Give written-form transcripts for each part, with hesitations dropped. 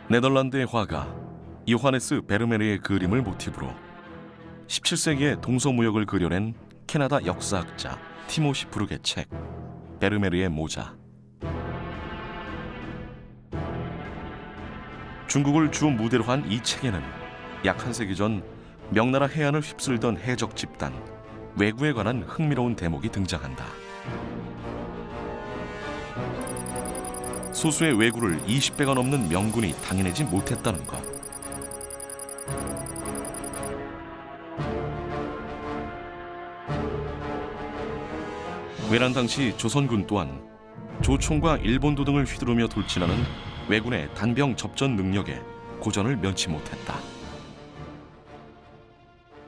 네덜란드의 화가 요하네스 베르메르의 그림을 모티브로 17세기의 동서무역을 그려낸 캐나다 역사학자 티모시 브룩의 책 베르메르의 모자. 중국을 주 무대로 한 이 책에는 약 한 세기 전 명나라 해안을 휩쓸던 해적 집단 왜구에 관한 흥미로운 대목이 등장한다. 소수의 왜구를 20배가 넘는 명군이 당해내지 못했다는 것. 왜란 당시 조선군 또한 조총과 일본도 등을 휘두르며 돌진하는 왜군의 단병 접전 능력에 고전을 면치 못했다.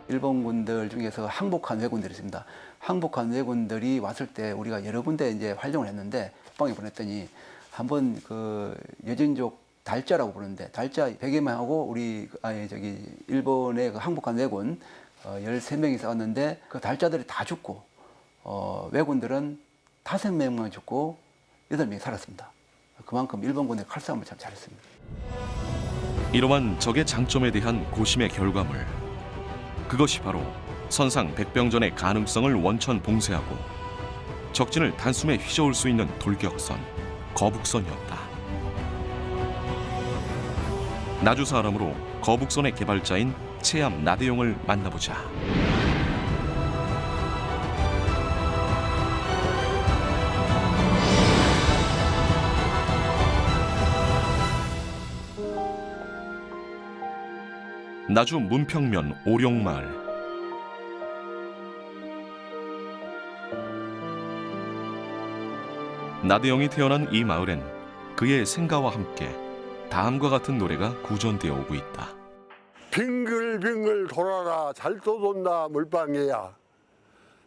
일본군들 중에서 항복한 왜군들이 있습니다. 항복한 왜군들이 왔을 때 우리가 여러 군데 이제 활동을 했는데 국방에 보냈더니 한번 그 여진족 달자라고 부르는데 달자 100여명하고 우리 일본의 그 항복한 왜군 13명이 싸웠는데 그 달자들이 다 죽고 왜군들은 5명만 죽고 8명이 살았습니다. 그만큼 일본군의 칼싸움을 참 잘했습니다. 이러한 적의 장점에 대한 고심의 결과물. 그것이 바로 선상 백병전의 가능성을 원천 봉쇄하고 적진을 단숨에 휘저을 수 있는 돌격선, 거북선이었다. 나주 사람으로 거북선의 개발자인 체암 나대용을 만나보자. 나주 문평면 오룡마을. 나대용이 태어난 이 마을엔 그의 생가와 함께 다음과 같은 노래가 구전되어 오고 있다. 빙글빙글 돌아라 잘 떠돈다 물방개야.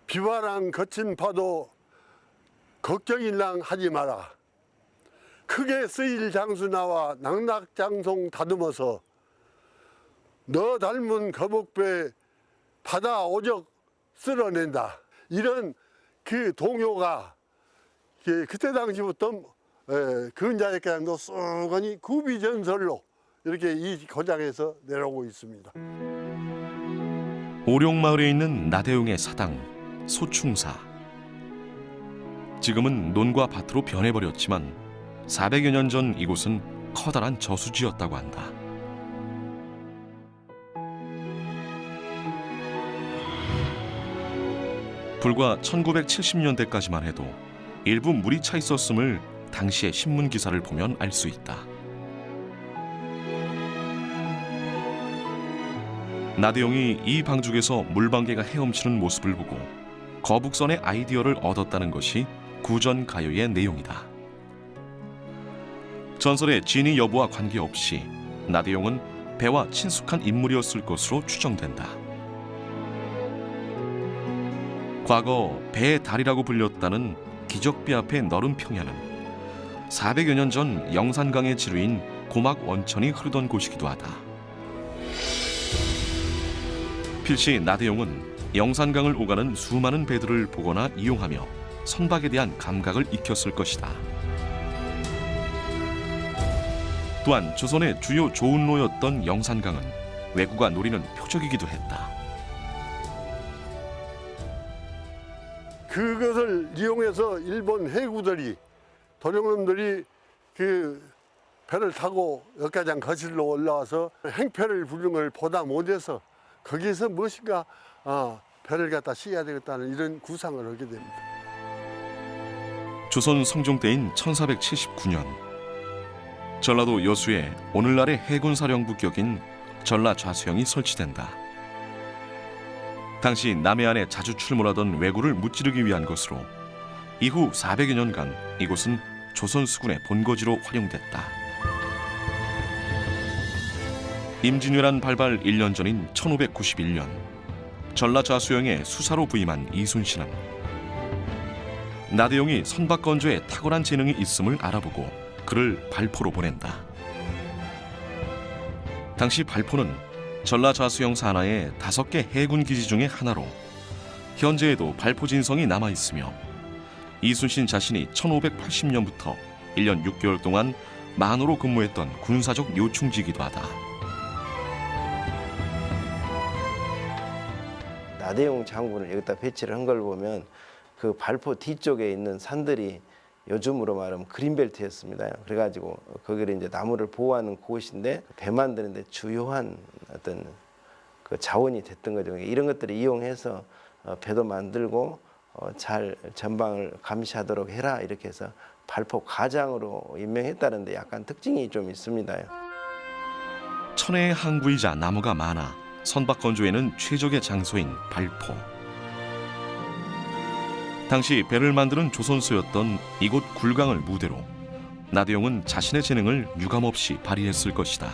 비바람 거친 파도 걱정일랑 하지 마라. 크게 쓰일 장수 나와 낙낙장송 다듬어서 너 닮은 거북배 바다 오적 쓸어낸다. 이런 그 동요가 그때 당시부터 근자역가량도 쑥하니 구비전설로 이렇게 이 고장에서 내려오고 있습니다. 오룡마을에 있는 나대용의 사당 소충사. 지금은 논과 밭으로 변해버렸지만 400여 년 전 이곳은 커다란 저수지였다고 한다. 불과 1970년대까지만 해도 일부 물이 차 있었음을 당시의 신문 기사를 보면 알 수 있다. 나대용이 이 방죽에서 물방개가 헤엄치는 모습을 보고 거북선의 아이디어를 얻었다는 것이 구전 가요의 내용이다. 전설의 진위 여부와 관계없이 나대용은 배와 친숙한 인물이었을 것으로 추정된다. 과거 배의 달이라고 불렸다는 기적비 앞의 너른 평야는 400여 년 전 영산강의 지류인 고막 원천이 흐르던 곳이기도 하다. 필시 나대용은 영산강을 오가는 수많은 배들을 보거나 이용하며 선박에 대한 감각을 익혔을 것이다. 또한 조선의 주요 조운로였던 영산강은 왜구가 노리는 표적이기도 했다. 그것을 이용해서 일본 해구들이 도령놈들이 그 배를 타고 역가장 거실로 올라와서 행패를 부르는 걸 보다 못해서 거기에서 무엇인가 배를 갖다 씌워야 되겠다는 이런 구상을 하게 됩니다. 조선 성종 때인 1479년 전라도 여수에 오늘날의 해군사령부 격인 전라좌수영이 설치된다. 당시 남해안에 자주 출몰하던 왜구를 무찌르기 위한 것으로 이후 400여 년간 이곳은 조선 수군의 본거지로 활용됐다. 임진왜란 발발 1년 전인 1591년 전라좌수영에 수사로 부임한 이순신은 나대용이 선박 건조에 탁월한 재능이 있음을 알아보고 그를 발포로 보낸다. 당시 발포는 전라좌수영 산하의 5개 해군 기지 중의 하나로 현재에도 발포 진성이 남아있으며 이순신 자신이 1580년부터 1년 6개월 동안 만호로 근무했던 군사적 요충지이기도 하다. 나대용 장군을 여기다 배치를 한 걸 보면 그 발포 뒤쪽에 있는 산들이 요즘으로 말하면 그린벨트였습니다. 그래가지고 거기를 이제 나무를 보호하는 곳인데 배 만드는데 주요한 어떤 그 자원이 됐던 거죠. 이런 것들을 이용해서 배도 만들고 잘 전방을 감시하도록 해라 이렇게 해서 발포 과장으로 임명했다는데 약간 특징이 좀 있습니다. 천혜의 항구이자 나무가 많아 선박 건조에는 최적의 장소인 발포. 당시 배를 만드는 조선소였던 이곳 굴강을 무대로 나대용은 자신의 재능을 유감없이 발휘했을 것이다.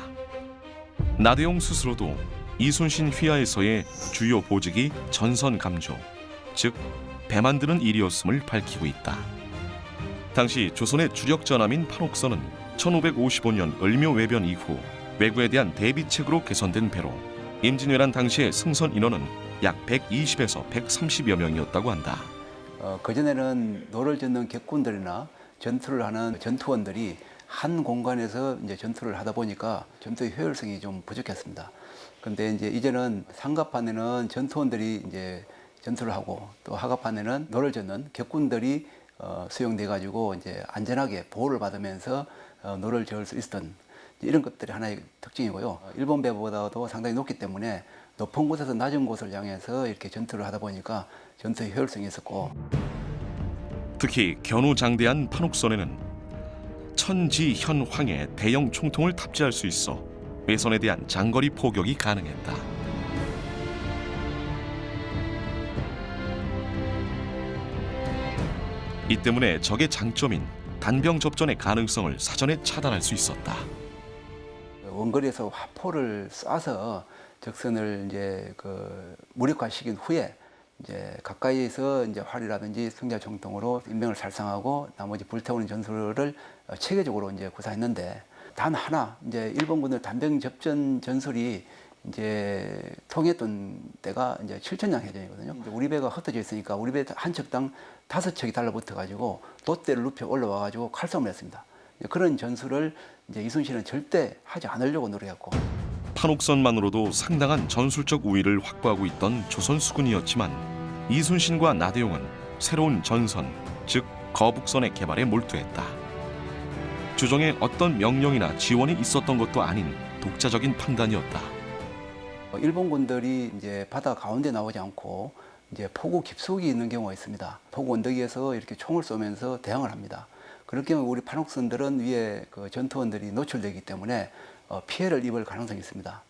나대용 스스로도 이순신 휘하에서의 주요 보직이 전선감조, 즉 배 만드는 일이었음을 밝히고 있다. 당시 조선의 주력 전함인 판옥선은 1555년 을묘 외변 이후 왜구에 대한 대비책으로 개선된 배로 임진왜란 당시의 승선 인원은 약 120에서 130여 명이었다고 한다. 그전에는 노를 젓는 객군들이나 전투를 하는 전투원들이 한 공간에서 이제 전투를 하다 보니까 전투의 효율성이 좀 부족했습니다. 그런데 이제는 상갑판에는 전투원들이 이제 전투를 하고 또 하갑판에는 노를 젓는 객군들이 수용돼 가지고 이제 안전하게 보호를 받으면서 노를 저을 수 있었던 이런 것들이 하나의 특징이고요. 일본 배보다도 상당히 높기 때문에 높은 곳에서 낮은 곳을 향해서 이렇게 전투를 하다 보니까 전투의 효율성이 있었고, 특히 견우장대한 판옥선에는 천지현황의 대형 총통을 탑재할 수 있어 외선에 대한 장거리 포격이 가능했다. 이 때문에 적의 장점인 단병 접전의 가능성을 사전에 차단할 수 있었다. 원거리에서 화포를 쏴서 적선을 이제 무력화시킨 후에 이제 가까이에서 이제 활이라든지 승자 총통으로 인명을 살상하고 나머지 불태우는 전술을 체계적으로 이제 구사했는데, 단 하나 이제 일본군의 단병 접전 전술이 이제 통했던 때가 이제 7천량 해전이거든요. 이제 우리 배가 흩어져 있으니까 우리 배 한 척당 5척이 달라붙어 가지고 돛대를 눕혀 올라와 가지고 칼싸움을 했습니다. 그런 전술을 이제 이순신은 절대 하지 않으려고 노력했고, 판옥선만으로도 상당한 전술적 우위를 확보하고 있던 조선 수군이었지만 이순신과 나대용은 새로운 전선, 즉 거북선의 개발에 몰두했다. 주정에 어떤 명령이나 지원이 있었던 것도 아닌 독자적인 판단이었다. 일본군들이 이제 바다 가운데 나오지 않고 이제 포구 깊숙이 있는 경우가 있습니다. 포구 언덕에서 이렇게 총을 쏘면서 대항을 합니다. 그럴 경우 우리 판옥선들은 위에 전투원들이 노출되기 때문에 피해를 입을 가능성이 있습니다.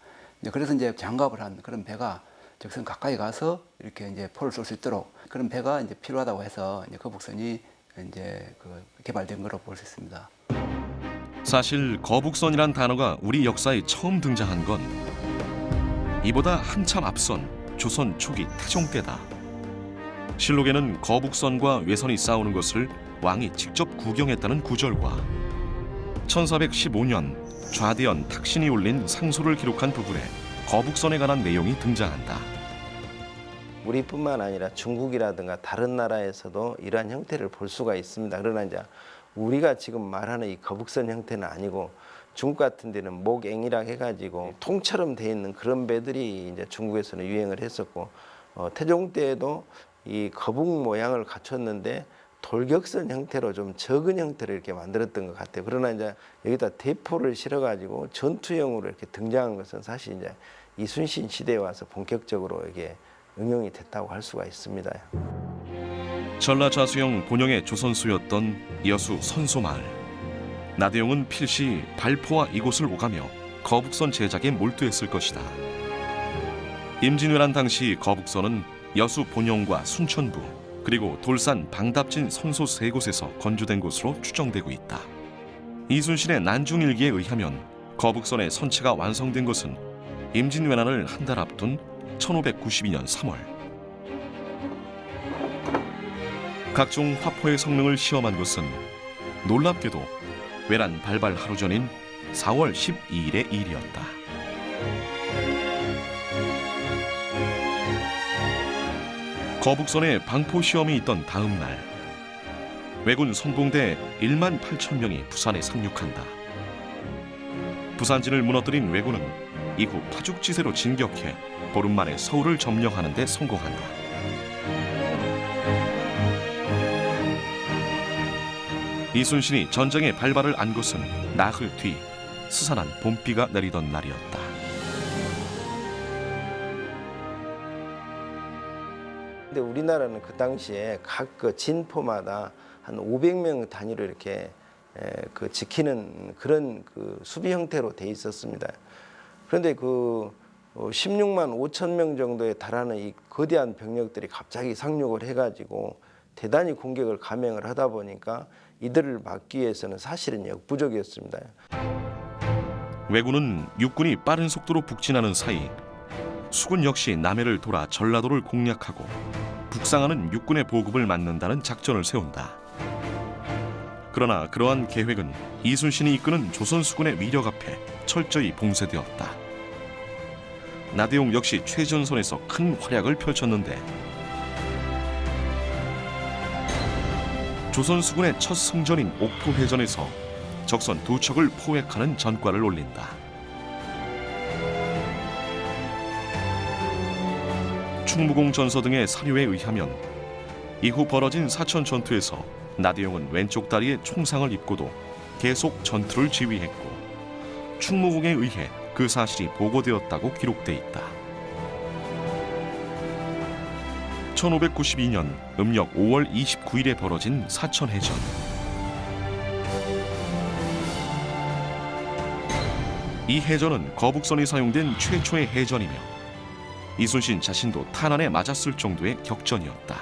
그래서 이제 장갑을 한 그런 배가 적선 가까이 가서 이렇게 이제 포를 쏠 수 있도록 그런 배가 이제 필요하다고 해서 이제 거북선이 이제 개발된 거로 볼 수 있습니다. 사실 거북선이란 단어가 우리 역사에 처음 등장한 건 이보다 한참 앞선 조선 초기 태종 때다. 실록에는 거북선과 외선이 싸우는 것을 왕이 직접 구경했다는 구절과 1415년 좌대연 탁신이 올린 상소를 기록한 부분에 거북선에 관한 내용이 등장한다. 우리뿐만 아니라 중국이라든가 다른 나라에서도 이러한 형태를 볼 수가 있습니다. 그러나 이제 우리가 지금 말하는 이 거북선 형태는 아니고 중국 같은 데는 목앵이라 해가지고 통처럼 돼 있는 그런 배들이 이제 중국에서는 유행을 했었고, 태종 때에도 이 거북 모양을 갖췄는데 돌격선 형태로 좀 적은 형태를 이렇게 만들었던 것 같아요. 그러나 이제 여기다 대포를 실어가지고 전투용으로 이렇게 등장한 것은 사실 이제 이순신 시대에 와서 본격적으로 이게 응용이 됐다고 할 수가 있습니다. 전라좌수영 본영의 조선수였던 여수 선소마을. 나대용은 필시 발포와 이곳을 오가며 거북선 제작에 몰두했을 것이다. 임진왜란 당시 거북선은 여수 본영과 순천부 그리고 돌산 방답진 선소 3곳에서 건조된 것으로 추정되고 있다. 이순신의 난중일기에 의하면 거북선의 선체가 완성된 것은 임진왜란을 한 달 앞둔 1592년 3월. 각종 화포의 성능을 시험한 것은 놀랍게도 외란 발발 하루 전인 4월 12일의 일이었다. 거북선의 방포 시험이 있던 다음 날, 왜군 선봉대 1만 8천 명이 부산에 상륙한다. 부산진을 무너뜨린 왜군은 이후 파죽지세로 진격해 보름 만에 서울을 점령하는 데 성공한다. 이순신이 전쟁에 발발을 안 것은 나흘 뒤 스산한 봄비가 내리던 날이었다. 근데 우리나라는 그 당시에 각 그 진포마다 한 500명 단위로 이렇게 그 지키는 그런 그 수비 형태로 돼 있었습니다. 그런데 그 16만 5천 명 정도에 달하는 이 거대한 병력들이 갑자기 상륙을 해가지고 대단히 공격을 감행을 하다 보니까 이들을 막기 위해서는 사실은 역부족이었습니다. 왜군은 육군이 빠른 속도로 북진하는 사이 수군 역시 남해를 돌아 전라도를 공략하고 북상하는 육군의 보급을 막는다는 작전을 세운다. 그러나 그러한 계획은 이순신이 이끄는 조선 수군의 위력 앞에 철저히 봉쇄되었다. 나대용 역시 최전선에서 큰 활약을 펼쳤는데 조선 수군의 첫 승전인 옥포해전에서 적선 2척을 포획하는 전과를 올린다. 충무공 전서 등의 사료에 의하면 이후 벌어진 사천 전투에서 나대용은 왼쪽 다리에 총상을 입고도 계속 전투를 지휘했고 충무공에 의해 그 사실이 보고되었다고 기록돼 있다. 1592년 음력 5월 29일에 벌어진 사천해전. 이 해전은 거북선이 사용된 최초의 해전이며 이순신 자신도 탄환에 맞았을 정도의 격전이었다.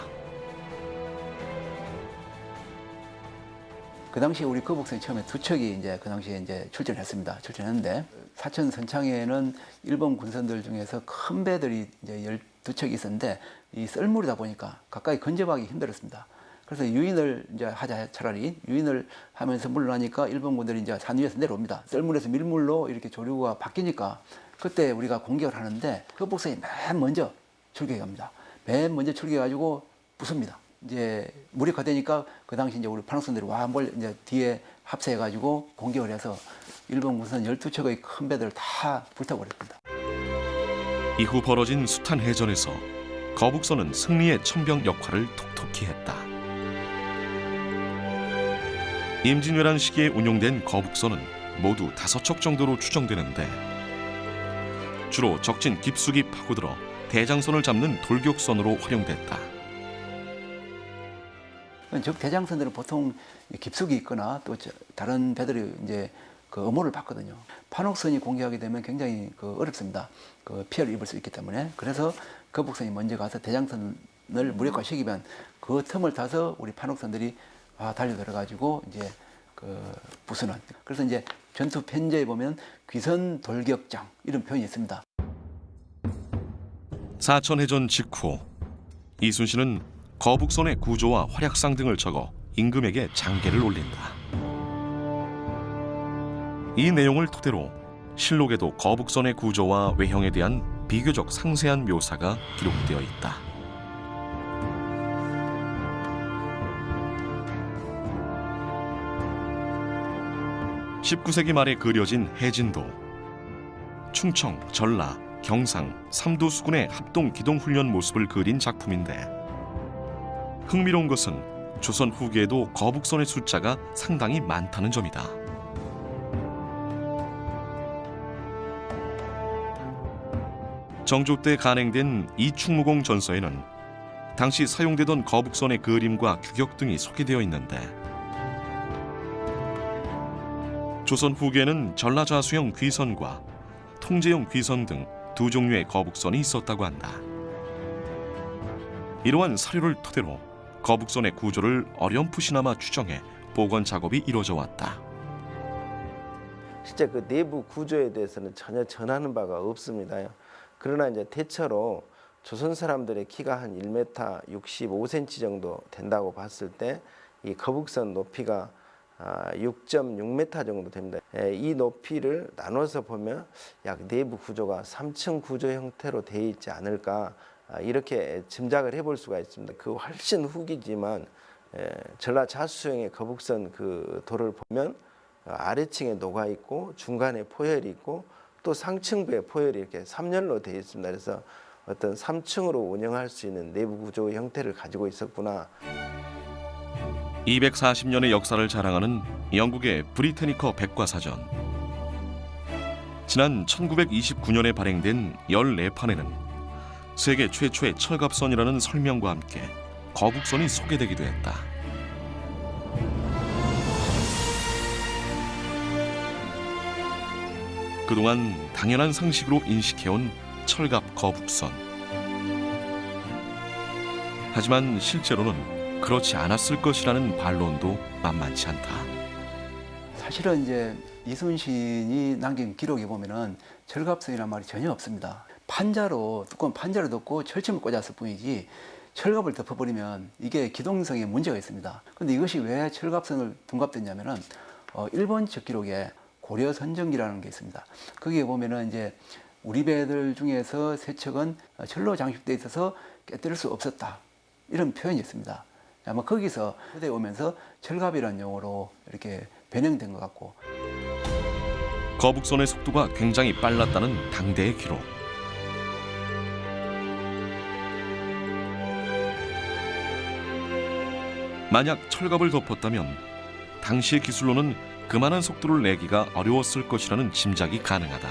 그 당시 우리 거북선이 처음에 2척이 이제 그 당시에 이제 출전했습니다. 출전했는데 사천 선창에는 일본 군선들 중에서 큰 배들이 이제 12척이 있었는데 이 썰물이다 보니까 가까이 근접하기 힘들었습니다. 그래서 유인을 이제 하자, 차라리 유인을 하면서 물러나니까 일본 군들이 이제 산 위에서 내려옵니다. 썰물에서 밀물로 이렇게 조류가 바뀌니까 그때 우리가 공격을 하는데 거북선이 맨 먼저 출격해 갑니다. 맨 먼저 출격해 가지고 부숩니다. 이제 무력화되니까 그 당시 이제 우리 판옥선들이 이제 뒤에 합세해 가지고 공격을 해서 일본 군선 12척의 큰 배들을 다 불타버렸습니다. 이후 벌어진 숱한 해전에서 거북선은 승리의 천병 역할을 톡톡히 했다. 임진왜란 시기에 운용된 거북선은 모두 5척 정도로 추정되는데 주로 적진 깊숙이 파고들어 대장선을 잡는 돌격선으로 활용됐다. 적 대장선들은 보통 깊숙이 있거나 또 다른 배들이 이제 그 엄호를 받거든요. 판옥선이 공격하게 되면 굉장히 어렵습니다. 피해를 입을 수 있기 때문에. 그래서 거북선이 먼저 가서 대장선을 무력화시키면 그 틈을 타서 우리 판옥선들이 달려들어 가지고 이제 부수는. 그래서 이제 전투 편지에 보면 귀선 돌격장 이런 표현이 있습니다. 사천해전 직후 이순신은 거북선의 구조와 활약상 등을 적어 임금에게 장계를 올린다. 이 내용을 토대로 실록에도 거북선의 구조와 외형에 대한 비교적 상세한 묘사가 기록되어 있다. (19세기) 말에 그려진 해진도, 충청, 전라, 경상, 삼도 수군의 합동 기동훈련 모습을 그린 작품인데 흥미로운 것은 조선 후기에도 거북선의 숫자가 상당히 많다는 점이다. 정조 때 간행된 이 충무공 전서에는 당시 사용되던 거북선의 그림과 규격 등이 소개되어 있는데 조선 후기에는 전라좌수형 귀선과 통제용 귀선 등 2종류의 거북선이 있었다고 한다. 이러한 사료를 토대로 거북선의 구조를 어렴풋이나마 추정해 복원 작업이 이루어져 왔다. 실제 그 내부 구조에 대해서는 전혀 전하는 바가 없습니다. 그러나 이제 대체로 조선 사람들의 키가 한 1m 65cm 정도 된다고 봤을 때 이 거북선 높이가 6.6m 정도 됩니다. 이 높이를 나눠서 보면 약 내부 구조가 3층 구조 형태로 되어 있지 않을까 이렇게 짐작을 해볼 수가 있습니다. 그 훨씬 후기지만 전라 자수형의 거북선 그 돌을 보면 아래층에 녹아 있고 중간에 포열이 있고 또 상층부에 포열이 이렇게 3열로 되어 있습니다. 그래서 어떤 3층으로 운영할 수 있는 내부 구조 형태를 가지고 있었구나. 240년의 역사를 자랑하는 영국의 브리테니커 백과사전. 지난 1929년에 발행된 14판에는 세계 최초의 철갑선이라는 설명과 함께 거북선이 소개되기도 했다. 그동안 당연한 상식으로 인식해온 철갑 거북선. 하지만 실제로는 그렇지 않았을 것이라는 반론도 만만치 않다. 사실은 이제 이순신이 남긴 기록에 보면은 철갑선이란 말이 전혀 없습니다. 판자로 두꺼운 판자로 덮고 철침을 꽂았을 뿐이지 철갑을 덮어버리면 이게 기동성에 문제가 있습니다. 근데 이것이 왜 철갑선을 둔갑됐냐면은 일본 적 기록에 고려 선정기라는 게 있습니다. 거기에 보면은 이제 우리 배들 중에서 세 척은 철로 장식되어 있어서 깨뜨릴 수 없었다. 이런 표현이 있습니다. 아마 거기서 후대에 오면서 철갑이라는 용어로 이렇게 변형된 것 같고. 거북선의 속도가 굉장히 빨랐다는 당대의 기록. 만약 철갑을 덮었다면 당시의 기술로는 그만한 속도를 내기가 어려웠을 것이라는 짐작이 가능하다.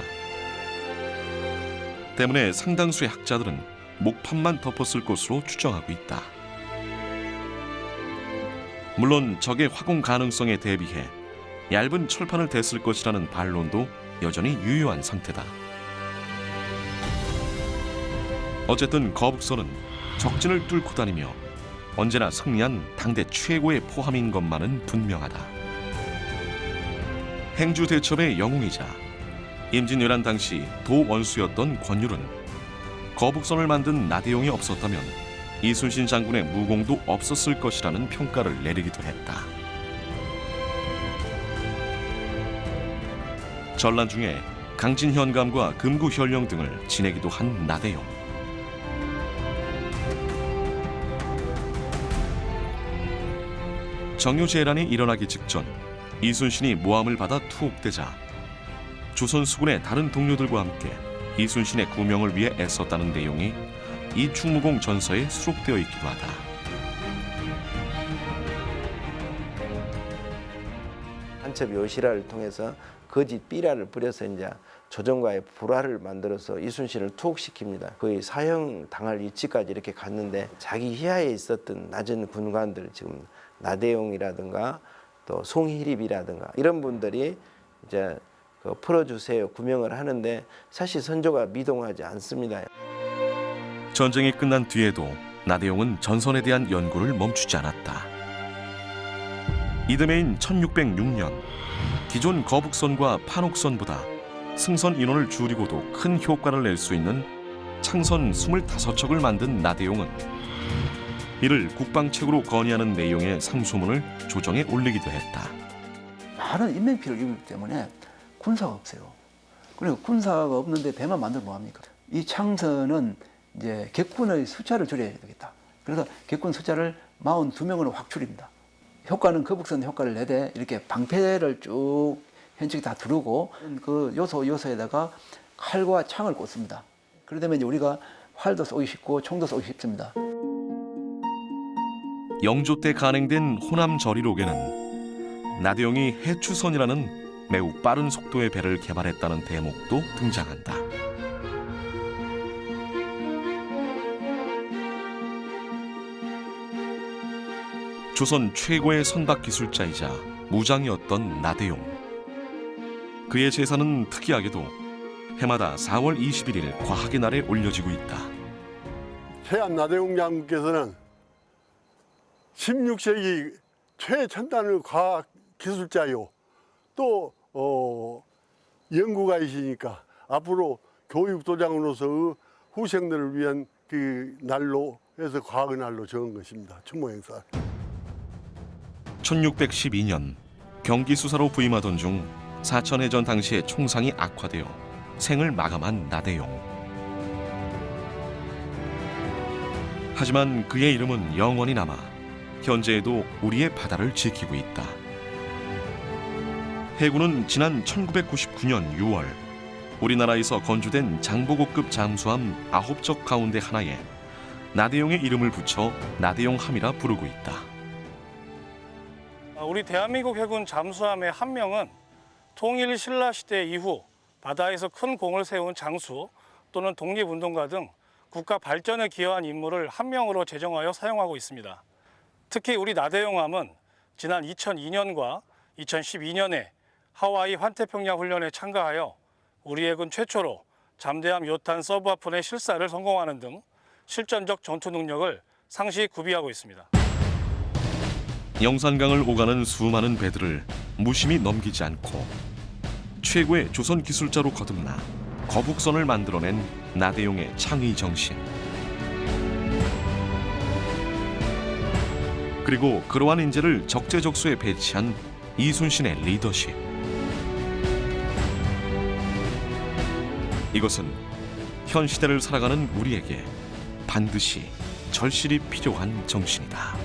때문에 상당수의 학자들은 목판만 덮었을 것으로 추정하고 있다. 물론 적의 화공 가능성에 대비해 얇은 철판을 댔을 것이라는 반론도 여전히 유효한 상태다. 어쨌든 거북선은 적진을 뚫고 다니며 언제나 승리한 당대 최고의 포함인 것만은 분명하다. 행주대첩의 영웅이자 임진왜란 당시 도원수였던 권율은 거북선을 만든 나대용이 없었다면 이순신 장군의 무공도 없었을 것이라는 평가를 내리기도 했다. 전란 중에 강진현감과 금구현령 등을 지내기도 한 나대용. 정유재란이 일어나기 직전 이순신이 모함을 받아 투옥되자 조선 수군의 다른 동료들과 함께 이순신의 구명을 위해 애썼다는 내용이 이 충무공 전서에 수록되어 있기도 하다. 한첩 요실화를 통해서 거짓 삐라를 뿌려서 이제 조정과의 불화를 만들어서 이순신을 투옥시킵니다. 거의 사형 당할 위치까지 이렇게 갔는데 자기 희하에 있었던 낮은 군관들, 지금 나대용이라든가 또 송희립이라든가 이런 분들이 이제 풀어주세요 구명을 하는데 사실 선조가 미동하지 않습니다. 전쟁이 끝난 뒤에도 나대용은 전선에 대한 연구를 멈추지 않았다. 이듬해인 1606년 기존 거북선과 판옥선보다 승선 인원을 줄이고도 큰 효과를 낼 수 있는 창선 25척을 만든 나대용은 이를 국방책으로 건의하는 내용의 상소문을 조정에 올리기도 했다. 많은 인명피해를 입기 때문에 군사가 없어요. 그리고 군사가 없는데 배만 만들면 뭐합니까? 이 창선은 이제 객군의 숫자를 줄여야 되겠다. 그래서 객군 숫자를 42명으로 확 줄입니다. 효과는 거북선 효과를 내되 이렇게 방패를 쭉 현측 다 두르고 그 요소에다가 칼과 창을 꽂습니다. 그러다면 이제 우리가 활도 쏘기 쉽고 총도 쏘기 쉽습니다. 영조 때 간행된 호남 저리록에는 나대용이 해추선이라는 매우 빠른 속도의 배를 개발했다는 대목도 등장한다. 조선 최고의 선박 기술자이자 무장이었던 나대용. 그의 제사는 특이하게도 해마다 4월 21일 과학의 날에 올려지고 있다. 최암 나대용 장군께서는 16세기 최첨단의 과학 기술자요. 또 연구가이시니까 앞으로 교육도장으로서 후생들을 위한 그 날로 해서 과학의 날로 정한 것입니다. 추모 행사. 1612년 경기 수사로 부임하던 중 사천해전 당시에 총상이 악화되어 생을 마감한 나대용. 하지만 그의 이름은 영원히 남아 현재에도 우리의 바다를 지키고 있다. 해군은 지난 1999년 6월 우리나라에서 건조된 장보고급 잠수함 9척 가운데 하나에 나대용의 이름을 붙여 나대용함이라 부르고 있다. 우리 대한민국 해군 잠수함의 한 명은 통일 신라 시대 이후 바다에서 큰 공을 세운 장수 또는 독립운동가 등 국가 발전에 기여한 인물을 한 명으로 제정하여 사용하고 있습니다. 특히 우리 나대용함은 지난 2002년과 2012년에 하와이 환태평양 훈련에 참가하여 우리 해군 최초로 잠대함 요탄 서브아폰의 실사를 성공하는 등 실전적 전투 능력을 상시 구비하고 있습니다. 영산강을 오가는 수많은 배들을 무심히 넘기지 않고 최고의 조선 기술자로 거듭나 거북선을 만들어낸 나대용의 창의 정신. 그리고 그러한 인재를 적재적소에 배치한 이순신의 리더십. 이것은 현 시대를 살아가는 우리에게 반드시 절실히 필요한 정신이다.